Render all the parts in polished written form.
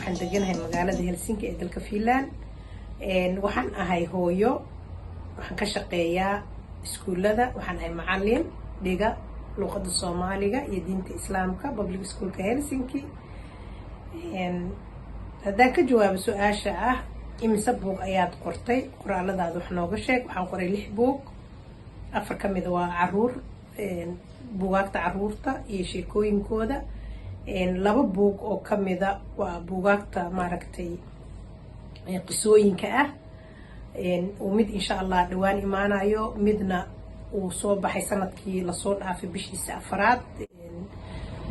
waxaan deganahay magaalada Helsinki ee dalka Finland. Waxaan ahay hooyo, waxaan ka shaqeeyaa iskuulada, waxaan ahay macallin dhiga luqadda Soomaaliga iyo diinta Islaamka public schoolka Helsinki. haddaan ka jawaabo su'aasha ah imise buug ayaad qortay, qoraaladaada wax nooga sheeg. Waxaan qoray 6 buug, 4 ka mid waa caruur, buugaagta caruurta iyo sheekooyinkooda. 2 buug oo ka mida waa buugaagta maaragtay qisooyinka ah, oo mid insha Allah dhawaan imaanayo, midna uu soo baxay sanadkii lasoo dhaafay bishiisa 4aad,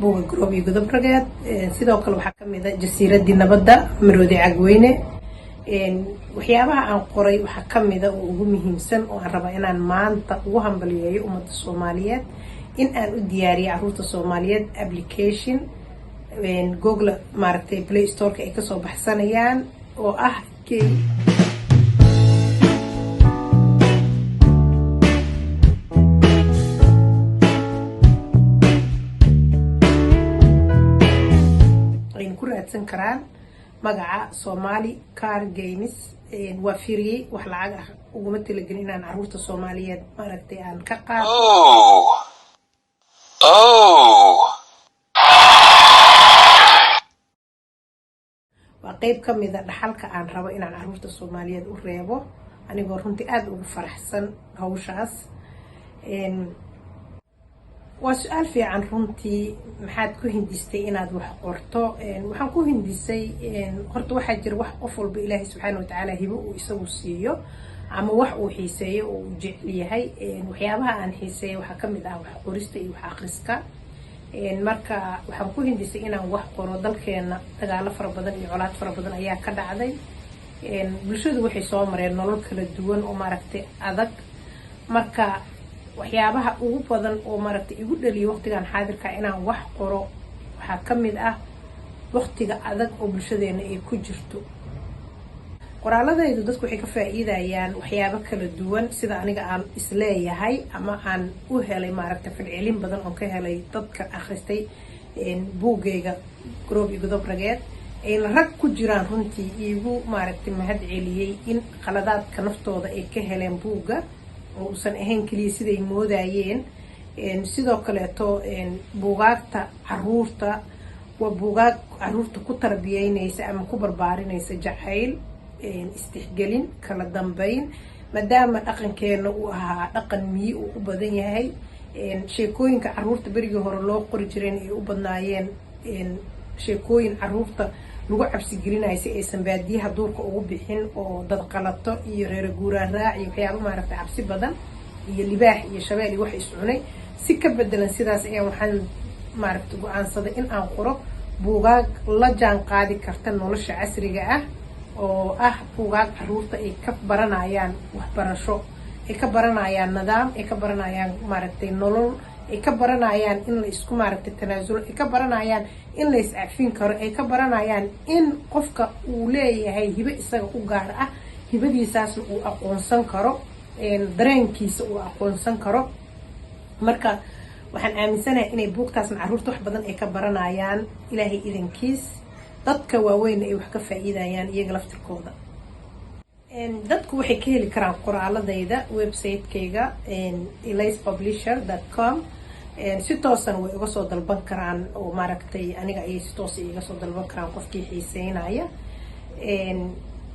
buuga Garoob iyo Godob Rageed. sidoo kale waxaa ka mid ah Jasiiradii Nabadda Maroodi Cagweyne. waxyaabaha aan qoray waxaa ka mid ah oo ugu muhiimsan oo aan raba inaan maanta ugu hambaliyeeyo ummadda Soomaaliyeed, in aan u diyaariyo caruurta Soomaaliyeed application Google maaragtay Play Store-ka ay kasoo baxsanayaan oo ah ku raadsan karaan magaca Somali Car Games. waa firiyey, wax lacag ah uguma talagelin inaan caruurta Soomaaliyeed maaragtay aan ka qaato. waa qayb ka mid ah dhaxalka aan rabo inaan caruurta Soomaaliyeed u reebo, anigoo runtii aad ugu faraxsan hawshaas. waa su'aal fiican runtii, maxaad ku hindistay inaad wax qorto? waxaan ku hindisay horta waxaa jira wax qof walba Ilaahay subxaanahu wa tacaala hibo uu isagu siiyo, ama wax uu xiiseeyo oo uu jecel yahay. waxyaabaha aan xiiseeyo waxaa ka mid ah wax qorista iyo wax akhriska. marka waxaan ku hindisay inaan wax qoro. dalkeena dagaalo fara badan iyo colaad fara badan ayaa ka dhacday. bulshadu waxay soo mareen nolol kala duwan oo maaragtay adag. marka waxyaabaha ugu badan oo maaragtay igu dhaliyo waqtigan xaadirka inaan wax qoro waxaa ka mid ah waqtiga adag oo bulshadeena ay ku jirto. qoraaladaydu dadku waxay ka faa'iidayaan waxyaabo kala duwan, sida aniga aan isleeyahay ama aan u helay maaragtay falcelin badan oo ka helay dadka akhristay buugayga Garoob iyo Godob Rageed. ayna rag ku jiraan runtii iigu maaragtay mahad celiyey in qaladaadka naftooda ay ka heleen buugga oo uusan ahayn kaliya siday moodayeen. sidoo kaleeto buugaagta caruurta waa buugaag caruurta ku tarbiyeynaysa ama ku barbaarinaysa jacayl, istixgelin, kala dambeyn, maadaama dhaqankeena uu ahaa dhaqan miyi uu u badan yahay. sheekooyinka caruurta berigii hore loo qori jireen ay u badnaayeen sheekooyin caruurta lagu cabsi gelinayo si aysan baadiyaha duurka ugu bixin, oo dad qalato iyo reer guuraan raac iyo waxyaabo maaragtay cabsi badan iyo libaax iyo shabeel iyo wax is cunay. si ka bedelan sidaas ayaan waxaan maaragtay go'aansaday in aan qoro buugaag la jaan qaadi karta nolosha casriga ah, oo ah buugaag caruurta ay ka baranayaan waxbarasho, ay ka baranayaan nidaam, ay ka baranayaan maaragtay nolol, ay ka baranayaan in la isku maaragtay tanaasulo, ay ka baranayaan in la iscafin karo, ay ka baranayaan in qofka uu leeyahay hibo isaga u gaar ah, hibadiisaasna uu aqoonsan karo, dareenkiisa uu aqoonsan karo. marka waxaan aaminsanahay inay buugtaasna caruurta wax badan ay ka baranayaan, Ilaahay idankiis dadka waaweyn ay wax ka faa'iidayaan iyaga laftirkooda. dadku waxay ka heli karaan qoraaladayda website-kayga elaispublisher.com. si toosan way uga soo dalban karaan, oo maaragtay aniga ayay si toos iga soo dalban karaan qofkii xiiseynaya.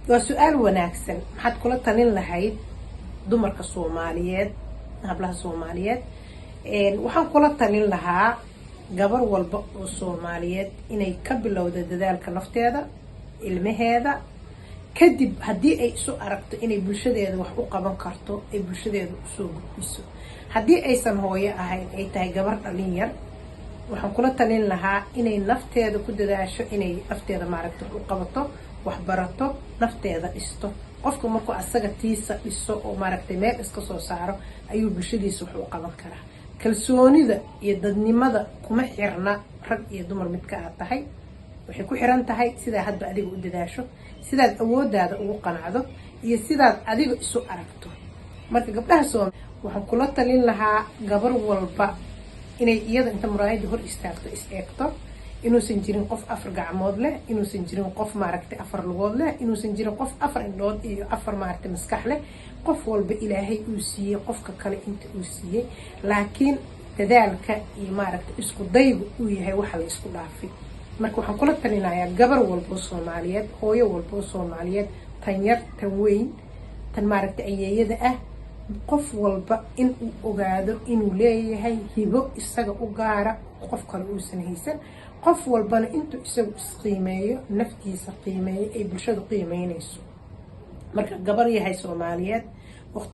waa su'aal wanaagsan. maxaad kula talin lahayd dumarka Soomaaliyeed, hablaha Soomaaliyeed? waxaan kula talin lahaa gabar walba oo Soomaaliyeed inay ka bilowdo dadaalka nafteeda, ilmaheeda, kadib haddii ay isu aragto inay bulshadeeda wax u qaban karto ay bulshadeeda usoo gudbiso. haddii aysan hooyo ahayn ay tahay gabar dhalin yar, waxaan kula talin lahaa inay nafteeda ku dadaasho, inay nafteeda maaragtay wax u qabato, wax barato, nafteeda dhisto. qofka markuu asaga tiisa dhiso oo maaragtay meel iska soo saaro ayuu bulshadiisa wax u qaban karaa. kalsoonida iyo dadnimada kuma xirna rag iyo dumar midka aad tahay, waxay ku xiran tahay sidaa hadba adiga u dadaasho, sidaad awoodaada ugu qanacdo, iyo sidaad adiga isu aragto. marka gabdhaha Soomaaliyeed waxaan kula talin lahaa gabar walba inay iyada inta muraayada hor istaagto is eegto, inuusan jirin qof 4 gacmood leh, inuusan jirin qof maaragtay 4 lugood leh, inuusan jirin qof 4 indhood iyo 4 maaragtay maskax leh. qof walba ilaahay uu siiyey qofka kale inta uu siiyey, laakiin dadaalka iyo maaragtay isku daygu uu yahay waxa la isku dhaafay. marka waxaan kula talinayaa gabar walba Soomaaliyeed, hooyo walba Soomaaliyeed, tan yar tan weyn, tan maaragtay ayeeyada ah, qof walba in uu ogaado inuu leeyahay hibo isaga u gaara qof kale uusan haysan. qof walbana intuu isagu isqiimeeyo, naftiisa qiimeeyo, ay bulshadu qiimeynayso. marka gabar yahay Soomaaliyeed